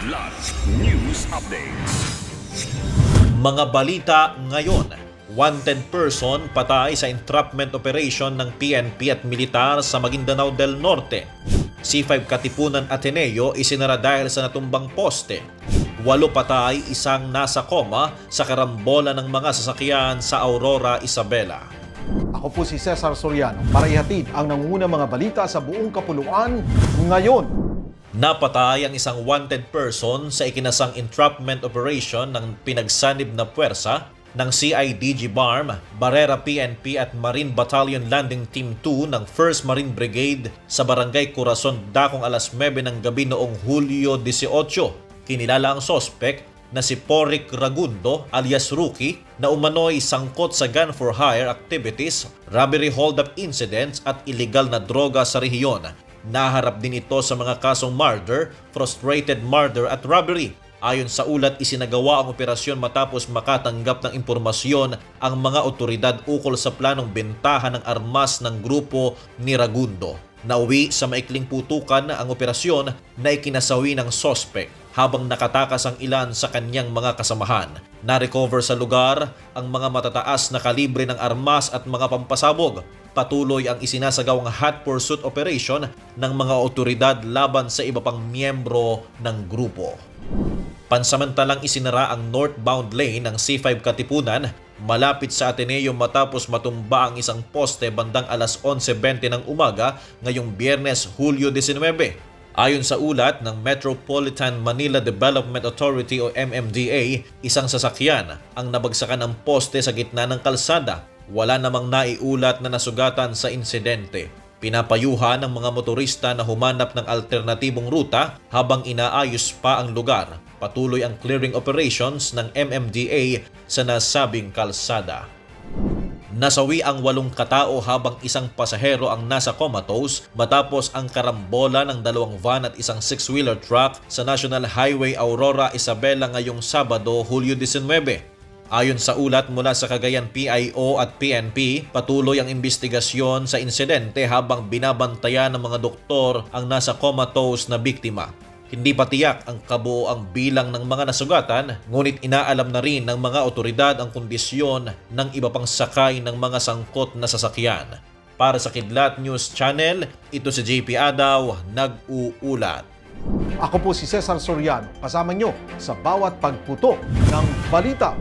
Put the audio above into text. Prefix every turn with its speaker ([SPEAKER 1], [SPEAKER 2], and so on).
[SPEAKER 1] Kidlat News Updates.
[SPEAKER 2] Mga balita ngayon. Wanted person patay sa entrapment operation ng PNP at militar sa Maguindanao del Norte. C5 Katipunan Ateneo isinara dahil sa natumbang poste. 8 patay, isang nasa koma sa karambola ng mga sasakyan sa Aurora, Isabela.
[SPEAKER 3] Ako po si Cesar Soriano para ihatid ang nangungunang mga balita sa buong kapuluan ngayon.
[SPEAKER 2] Napatay ang isang wanted person sa ikinasang entrapment operation ng pinagsanib na puwersa ng CIDG BARM, Barrera PNP at Marine Battalion Landing Team 2 ng 1st Marine Brigade sa Barangay Corazon, dakong alas 9 ng gabi noong Hulyo 18. Kinilala ang sospek na si Porric Ragundo alias Rookie na umano'y sangkot sa gun for hire activities, robbery hold-up incidents at illegal na droga sa rehiyon. Naharap din ito sa mga kasong murder, frustrated murder at robbery. Ayon sa ulat, isinagawa ang operasyon matapos makatanggap ng impormasyon ang mga otoridad ukol sa planong bentahan ng armas ng grupo ni Ragundo. Nauwi sa maikling putukan ang operasyon na ikinasawi ng sospek habang nakatakas ang ilan sa kanyang mga kasamahan. Na-recover sa lugar ang mga matataas na kalibre ng armas at mga pampasabog. Patuloy ang isinasagawang hot pursuit operation ng mga otoridad laban sa iba pang miyembro ng grupo. Pansamantalang isinara ang northbound lane ng C5 Katipunan malapit sa Ateneo matapos matumba ang isang poste bandang alas 11:20 ng umaga ngayong Biyernes, Hulyo 19. Ayon sa ulat ng Metropolitan Manila Development Authority o MMDA, isang sasakyan ang nabagsakan ng poste sa gitna ng kalsada. Wala namang naiulat na nasugatan sa insidente. Pinapayuhan ng mga motorista na humanap ng alternatibong ruta habang inaayos pa ang lugar. Patuloy ang clearing operations ng MMDA sa nasabing kalsada. Nasawi ang 8 katao habang isang pasahero ang nasa comatose matapos ang karambola ng 2 van at isang 6-wheeler truck sa National Highway Aurora, Isabela ngayong Sabado, Hulyo 19. Ayon sa ulat mula sa Cagayan PIO at PNP, patuloy ang investigasyon sa insidente habang binabantayan ng mga doktor ang nasa comatose na biktima. Hindi pa tiyak ang kabuoang bilang ng mga nasugatan, ngunit inaalam na rin ng mga otoridad ang kondisyon ng iba pang sakay ng mga sangkot na sasakyan. Para sa Kidlat News Channel, ito si JP Adaw, nag-uulat.
[SPEAKER 3] Ako po si Cesar Soriano, kasama nyo sa bawat pagputo ng balita.